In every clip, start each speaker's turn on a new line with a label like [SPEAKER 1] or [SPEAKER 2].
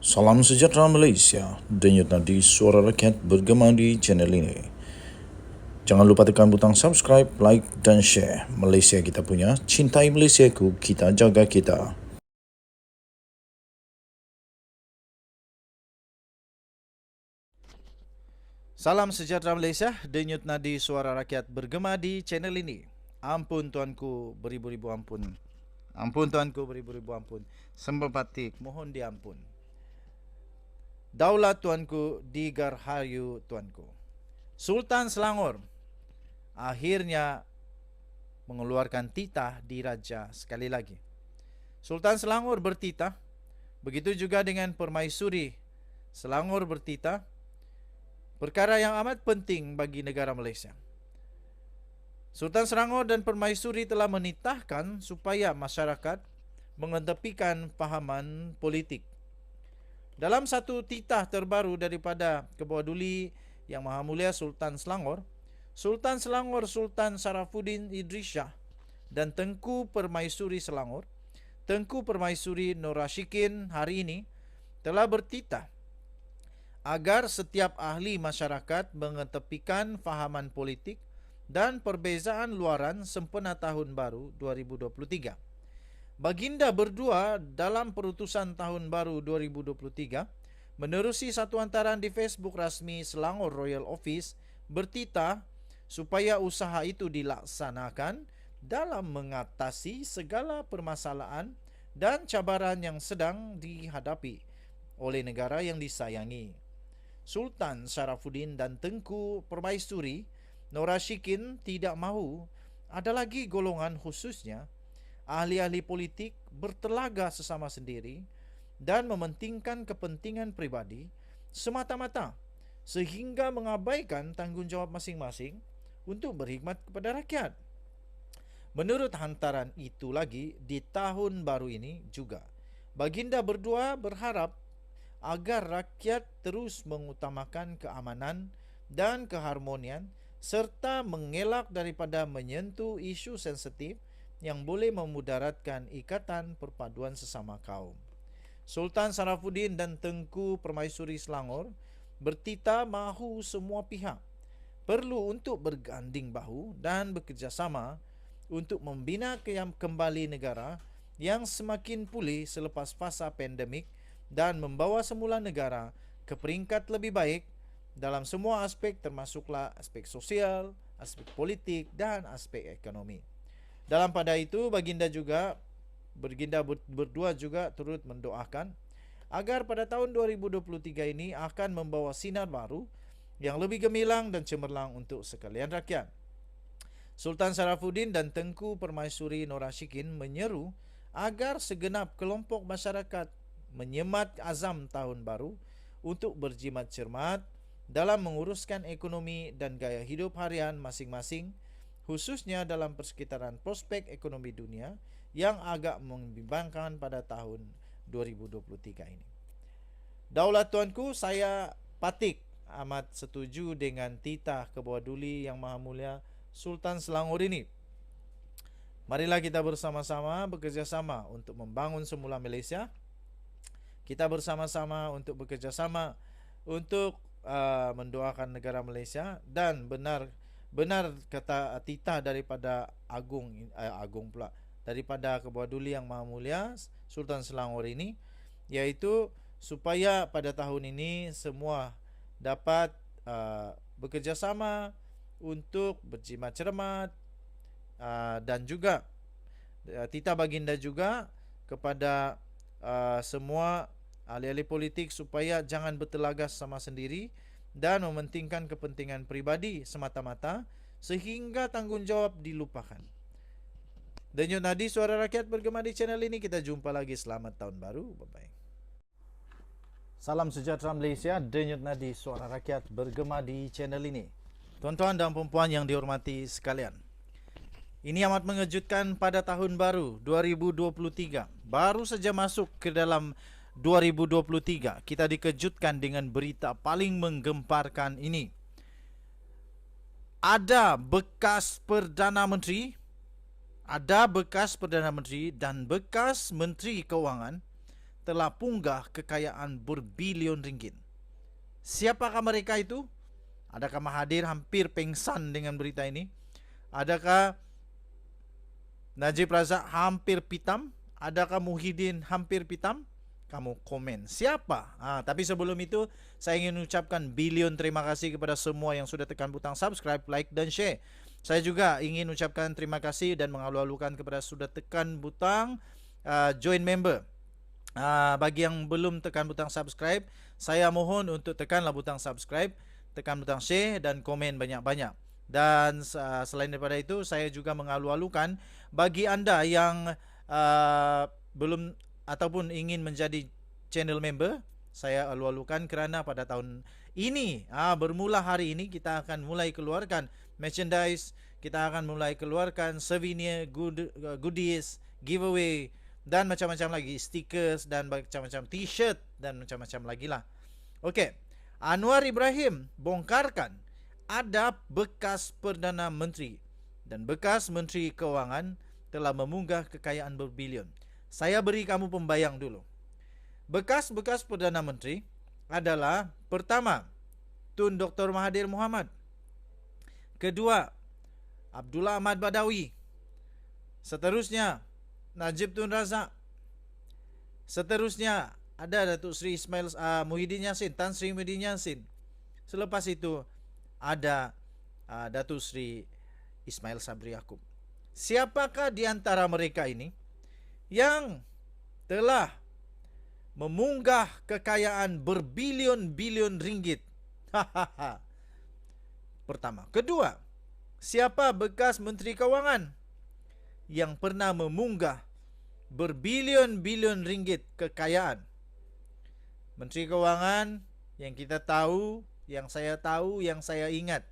[SPEAKER 1] Salam sejahtera Malaysia, denyut nadi suara rakyat bergema di channel ini. Jangan lupa tekan butang subscribe, like dan share. Malaysia kita punya, cintai Malaysiaku, kita jaga kita.
[SPEAKER 2] Salam sejahtera Malaysia, denyut nadi suara rakyat bergema di channel ini. Ampun tuanku, beribu-ribu ampun. Ampun tuanku, beribu-ribu ampun. Sembel patik, mohon diampun. Daulat tuanku, digarhayu tuanku. Sultan Selangor akhirnya mengeluarkan titah di Raja sekali lagi. Sultan Selangor bertitah, begitu juga dengan Permaisuri Selangor bertitah. Perkara yang amat penting bagi negara Malaysia. Sultan Selangor dan Permaisuri telah menitahkan supaya masyarakat mengetepikan fahaman politik. Dalam satu titah terbaru daripada Kebawah Duli Yang Maha Mulia Sultan Selangor, Sultan Sarafuddin Idris Shah dan Tengku Permaisuri Selangor, Tengku Permaisuri Nur Rashikin hari ini telah bertitah agar setiap ahli masyarakat mengetepikan fahaman politik dan perbezaan luaran sempena Tahun Baru 2023. Baginda berdua dalam perutusan Tahun Baru 2023 menerusi satu hantaran di Facebook rasmi Selangor Royal Office bertitah supaya usaha itu dilaksanakan dalam mengatasi segala permasalahan dan cabaran yang sedang dihadapi oleh negara yang disayangi. Sultan Sarafuddin dan Tengku Permaisuri Nur Rashikin tidak mahu ada lagi golongan khususnya ahli-ahli politik bertelaga sesama sendiri dan mementingkan kepentingan pribadi semata-mata sehingga mengabaikan tanggungjawab masing-masing untuk berkhidmat kepada rakyat. Menurut hantaran itu lagi, di tahun baru ini juga Baginda berdua berharap agar rakyat terus mengutamakan keamanan dan keharmonian serta mengelak daripada menyentuh isu sensitif yang boleh memudaratkan ikatan perpaduan sesama kaum. Sultan Sarafuddin dan Tengku Permaisuri Selangor bertitah mahu semua pihak perlu untuk berganding bahu dan bekerjasama untuk membina kembali negara yang semakin pulih selepas fasa pandemik dan membawa semula negara ke peringkat lebih baik dalam semua aspek termasuklah aspek sosial, aspek politik dan aspek ekonomi. Dalam pada itu Baginda berdua juga turut mendoakan agar pada tahun 2023 ini akan membawa sinar baru yang lebih gemilang dan cemerlang untuk sekalian rakyat. Sultan Sarafuddin dan Tengku Permaisuri Nur Rashikin menyeru agar segenap kelompok masyarakat menyemat azam tahun baru untuk berjimat cermat dalam menguruskan ekonomi dan gaya hidup harian masing-masing, khususnya dalam persekitaran prospek ekonomi dunia yang agak membimbangkan pada tahun 2023 ini. Daulat tuanku, saya patik amat setuju dengan titah Kebawah Duli Yang Maha Mulia Sultan Selangor ini. Marilah kita bersama-sama bekerjasama untuk membangun semula Malaysia. Kita bersama-sama untuk bekerjasama untuk mendoakan negara Malaysia dan benar kata titah daripada daripada Kebawah Duli Yang Maha Mulia Sultan Selangor ini, yaitu supaya pada tahun ini semua dapat bekerjasama untuk berjimat cermat dan juga titah Baginda juga kepada semua ahli-ahli politik supaya jangan bertelagas sama sendiri dan mementingkan kepentingan pribadi semata-mata sehingga tanggungjawab dilupakan. Denyut nadi suara rakyat bergema di channel ini. Kita jumpa lagi. Selamat tahun baru. Bye-bye. Salam sejahtera Malaysia. Denyut nadi suara rakyat bergema di channel ini. Tuan-tuan dan puan-puan yang dihormati sekalian, ini amat mengejutkan pada tahun baru 2023. Baru saja masuk ke dalam 2023, kita dikejutkan dengan berita paling menggemparkan ini. Ada bekas Perdana Menteri dan bekas Menteri Keuangan telah punggah kekayaan berbilion ringgit. Siapakah mereka itu? Adakah Mahathir hampir pingsan dengan berita ini? Adakah Najib Razak hampir pitam? Adakah Muhyiddin hampir pitam? Kamu komen siapa? Tapi sebelum itu saya ingin ucapkan bilion terima kasih kepada semua yang sudah tekan butang subscribe, like dan share. Saya juga ingin ucapkan terima kasih dan mengalu-alukan kepada sudah tekan butang join member. Bagi yang belum tekan butang subscribe, saya mohon untuk tekanlah butang subscribe, tekan butang share dan komen banyak-banyak. Dan selain daripada itu, saya juga mengalu-alukan bagi anda yang belum ataupun ingin menjadi channel member, saya alu-alukan kerana pada tahun ini, bermula hari ini, kita akan mulai keluarkan merchandise, kita akan mulai keluarkan souvenir, goodies, giveaway dan macam-macam lagi, stickers dan macam-macam t-shirt dan macam-macam lagi lah. Okey, Anwar Ibrahim bongkarkan ada bekas Perdana Menteri dan bekas Menteri Keuangan telah memunggah kekayaan berbilion. Saya beri kamu pembayang dulu. Bekas-bekas Perdana Menteri adalah pertama, Tun Dr. Mahathir Mohamad. Kedua, Abdullah Ahmad Badawi. Seterusnya, Najib Tun Razak. Seterusnya, ada Datuk Seri Ismail Muhyiddin Yassin, Tan Sri Muhyiddin Yassin. Selepas itu, ada Datuk Seri Ismail Sabri Yaakob. Siapakah di antara mereka ini yang telah memunggah kekayaan berbilion-bilion ringgit? Pertama. Kedua, siapa bekas Menteri Keuangan yang pernah memunggah berbilion-bilion ringgit kekayaan? Menteri Keuangan yang kita tahu, yang saya tahu, yang saya ingat,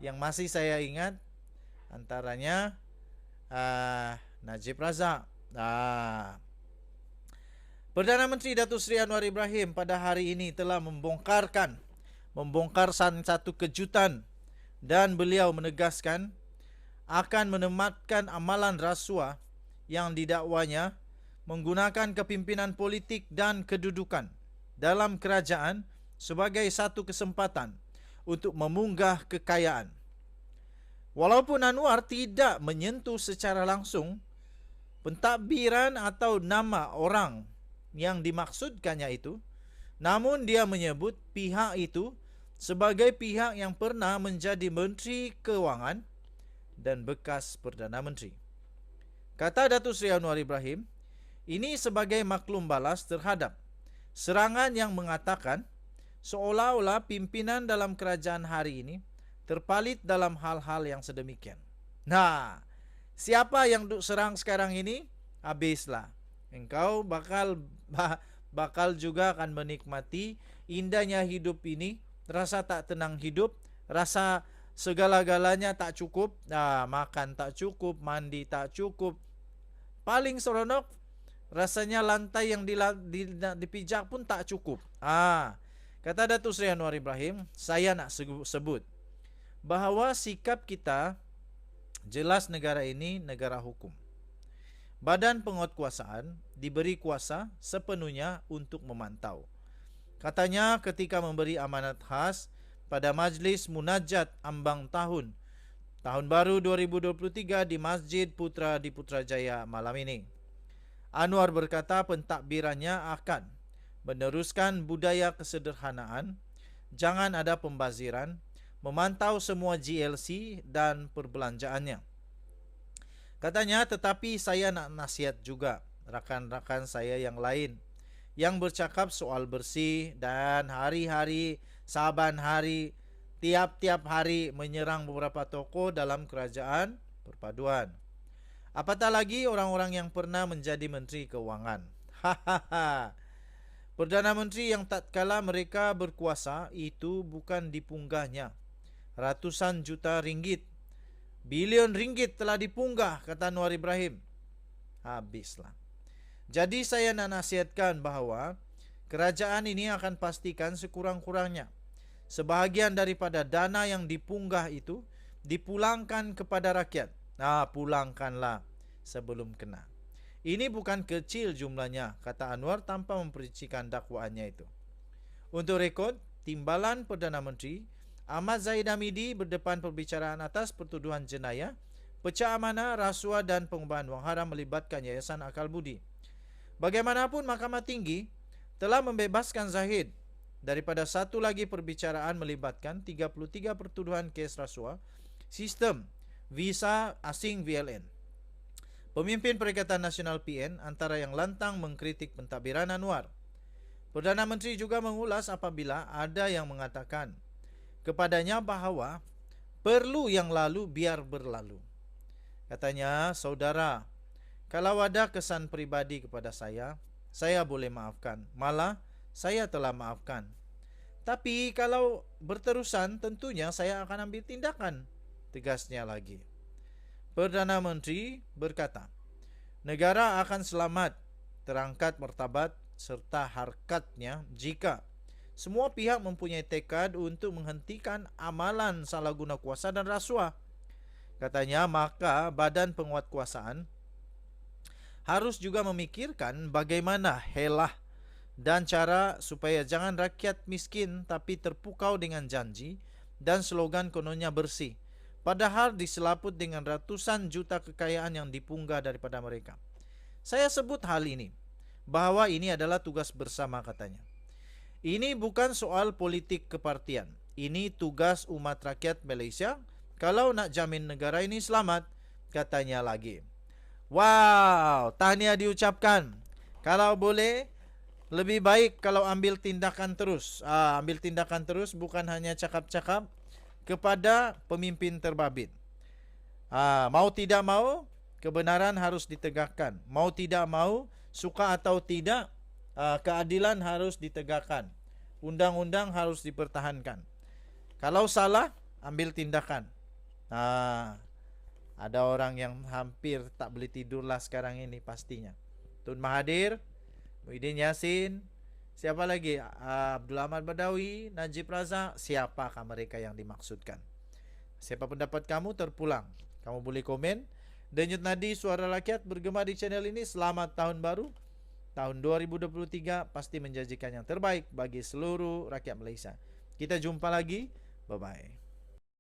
[SPEAKER 2] yang masih saya ingat, antaranya Najib Razak. Perdana Menteri Datuk Seri Anwar Ibrahim pada hari ini telah membongkar satu kejutan, dan beliau menegaskan akan menematkan amalan rasuah yang didakwanya menggunakan kepimpinan politik dan kedudukan dalam kerajaan sebagai satu kesempatan untuk memunggah kekayaan. Walaupun Anwar tidak menyentuh secara langsung pentadbiran atau nama orang yang dimaksudkannya itu, namun dia menyebut pihak itu sebagai pihak yang pernah menjadi Menteri Keuangan dan bekas Perdana Menteri. Kata Datuk Seri Anwar Ibrahim, ini sebagai maklum balas terhadap serangan yang mengatakan seolah-olah pimpinan dalam kerajaan hari ini terpalit dalam hal-hal yang sedemikian. Nah, siapa yang duk serang sekarang ini? Habislah. Engkau bakal juga akan menikmati indahnya hidup ini, rasa tak tenang hidup, rasa segala-galanya tak cukup, makan tak cukup, mandi tak cukup. Paling seronok, rasanya lantai yang dipijak pun tak cukup. Kata Datuk Seri Anwar Ibrahim, saya nak sebut bahawa sikap kita jelas negara ini negara hukum. Badan penguatkuasaan diberi kuasa sepenuhnya untuk memantau. Katanya ketika memberi amanat khas pada Majlis Munajat Ambang Tahun baru 2023 di Masjid Putra di Putrajaya malam ini. Anwar berkata pentadbirannya akan meneruskan budaya kesederhanaan, jangan ada pembaziran, memantau semua GLC dan perbelanjaannya. Katanya, tetapi saya nak nasihat juga rakan-rakan saya yang lain yang bercakap soal bersih dan hari-hari, saban hari, tiap-tiap hari menyerang beberapa tokoh dalam kerajaan perpaduan. Apatah lagi orang-orang yang pernah menjadi Menteri Keuangan. Perdana Menteri yang tatkala mereka berkuasa itu bukan dipunggahnya ratusan juta ringgit, bilion ringgit telah dipunggah, kata Anwar Ibrahim. Habislah. Jadi saya nak nasihatkan bahawa kerajaan ini akan pastikan sekurang-kurangnya sebahagian daripada dana yang dipunggah itu dipulangkan kepada rakyat. Pulangkanlah sebelum kena. Ini bukan kecil jumlahnya, kata Anwar tanpa memperincikan dakwaannya itu. Untuk rekod, Timbalan Perdana Menteri Ahmad Zahid Hamidi berdepan perbicaraan atas pertuduhan jenayah, pecah amanah, rasuah dan pengubahan wang haram melibatkan Yayasan Akal Budi. Bagaimanapun Mahkamah Tinggi telah membebaskan Zahid daripada satu lagi perbicaraan melibatkan 33 pertuduhan kes rasuah, sistem visa asing VLN. Pemimpin Perikatan Nasional PN antara yang lantang mengkritik pentadbiran Anwar. Perdana Menteri juga mengulas apabila ada yang mengatakan kepadanya bahawa perlu yang lalu biar berlalu. Katanya, saudara, kalau ada kesan pribadi kepada saya boleh maafkan. Malah, saya telah maafkan. Tapi kalau berterusan, tentunya saya akan ambil tindakan. Tegasnya lagi. Perdana Menteri berkata, negara akan selamat, terangkat martabat serta harkatnya jika semua pihak mempunyai tekad untuk menghentikan amalan salah guna kuasa dan rasuah. Katanya, maka badan penguatkuasaan harus juga memikirkan bagaimana helah dan cara supaya jangan rakyat miskin tapi terpukau dengan janji dan slogan kononnya bersih, padahal diselaput dengan ratusan juta kekayaan yang dipunggah daripada mereka. Saya sebut hal ini, bahwa ini adalah tugas bersama katanya. Ini bukan soal politik kepartian. Ini tugas umat rakyat Malaysia kalau nak jamin negara ini selamat, katanya lagi. Wow, tahniah diucapkan. Kalau boleh, lebih baik kalau ambil tindakan terus. Ambil tindakan terus, bukan hanya cakap-cakap kepada pemimpin terbabit. Mau tidak mau, kebenaran harus ditegakkan. Mau tidak mau, suka atau tidak, keadilan harus ditegakkan. Undang-undang harus dipertahankan. Kalau salah, ambil tindakan. Ada orang yang hampir tak boleh tidur lah sekarang ini pastinya. Tun Mahathir, Muhyiddin Yassin, siapa lagi? Abdul Ahmad Badawi, Najib Razak. Siapakah mereka yang dimaksudkan? Siapa pendapat kamu terpulang? Kamu boleh komen. Denyut nadi suara rakyat bergema di channel ini. Selamat tahun baru. Tahun 2023 pasti menjanjikan yang terbaik bagi seluruh rakyat Malaysia. Kita jumpa lagi. Bye-bye.